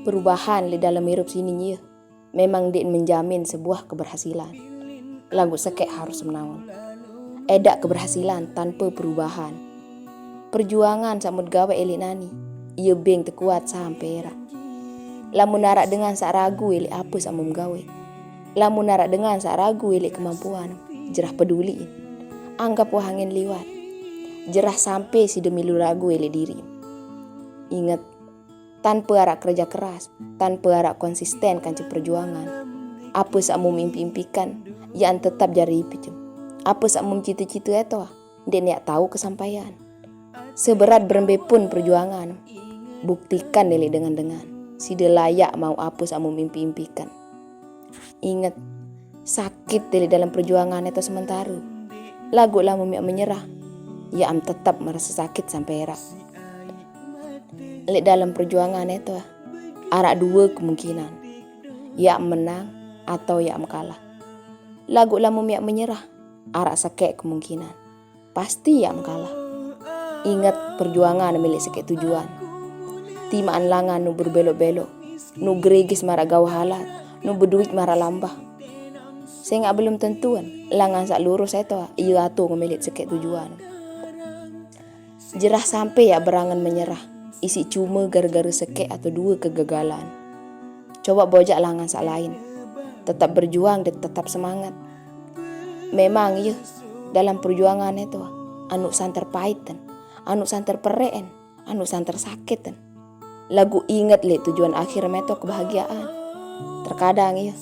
Perubahan di dalam hidup sini ya, memang dia menjamin sebuah keberhasilan. Lagu sekek harus menawan. Edak keberhasilan tanpa perubahan. Perjuangan samud gawe elik nani, ia beng terkuat sampai era. Lamun narak dengan sak ragu elik apa samum gawe. Lamun narak dengan sak ragu elik kemampuan, jerah peduli. Anggap wah angin liwat. Jerah sampai si demi lu ragu elik diri. Ingat, tanpa arak kerja keras, tanpa arak konsisten kanci perjuangan, apa sakmu mimpi-impikan, yang tetap jari ipicem. Apa sakmu cita-cita itu, dia nak tahu kesampaian. Seberat berembe pun perjuangan, buktikan dili dengan si dia layak mau apa sakmu mimpi-impikan. Ingat, sakit dili dalam perjuangan itu sementara. Lagu lamu menyerah, ya am tetap merasa sakit sampai era. Lek dalam perjuangan itu arak dua kemungkinan, ya menang atau ya kalah. Lagu lamu menyerah, arak sekek kemungkinan, pasti ya kalah. Ingat perjuangan milik sekek tujuan. Timaan langan nu berbelok-belok, nu geregis marah gawahalat, nu berduit marah lambah. Saya nggak belum tentuan langan sak lurus itu iya atu ngemilik sekek tujuan. Jerah sampai ya berangan menyerah. Isi cuma gara-gara sekek atau dua kegagalan. Coba bojak langan sak lain. Tetap berjuang dan tetap semangat. Memang ya, dalam perjuangan itu anu santer pahitan, anu santer pereen, anu santer sakitan. Lagu ingat le tujuan akhir meto kebahagiaan. Terkadang ya,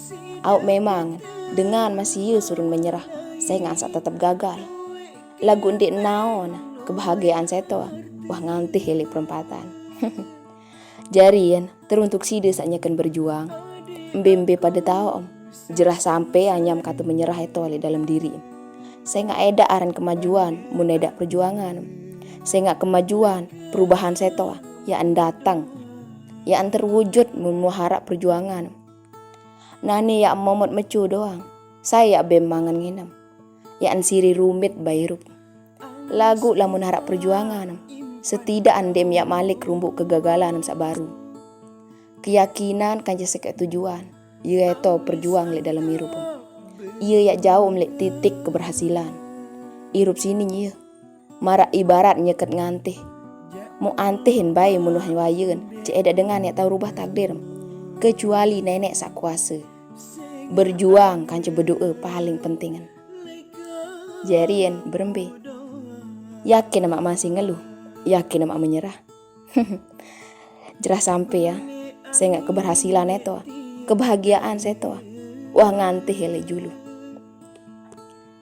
au memang dengan masih ya surun menyerah, saya ngasa tetap gagal. Lagu ndik naon kebahagiaan saya to. Wah ngantih helik perempatan. Jarian teruntuk si desanya kan berjuang. Mbembe pada tahu om. Jerah sampai anyam kata menyerah itu oleh dalam diri. Saya nggak edak aran kemajuan, mun edak perjuangan. Saya nggak kemajuan, perubahan saya to ya datang. Ya terwujud mun harap perjuangan. Nani ya momot mecu doang. Saya bem mangan nginam. Ya siri rumit bayrup. Lagu lamun harap perjuangan. Setidak andem ya malik rumbuk kegagalan sak baru. Keyakinan kan sekek tujuan. Ia itu perjuang le dalam hirup. Ia ya jauh melek titik keberhasilan. Hirup sini ya. Marak ibarat nyeket ngantih. Mau antihin bayi munuh wayeun. Ceda dengan ya tahu rubah takdir. Kecuali nenek sak kuasa. Berjuang kan berdoa paling pentingan. Jarian berembe. Yakin emak masih ngeluh. Yakin emak menyerah. Jerah sampai ya. Saya nggak keberhasilan itu. Kebahagiaan saya itu. Wah ngantih hele julu.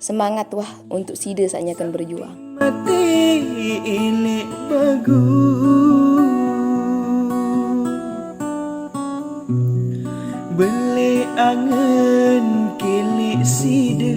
Semangat wah untuk si desanya akan berjuang. Mati ini bagus. Beli angen kili side.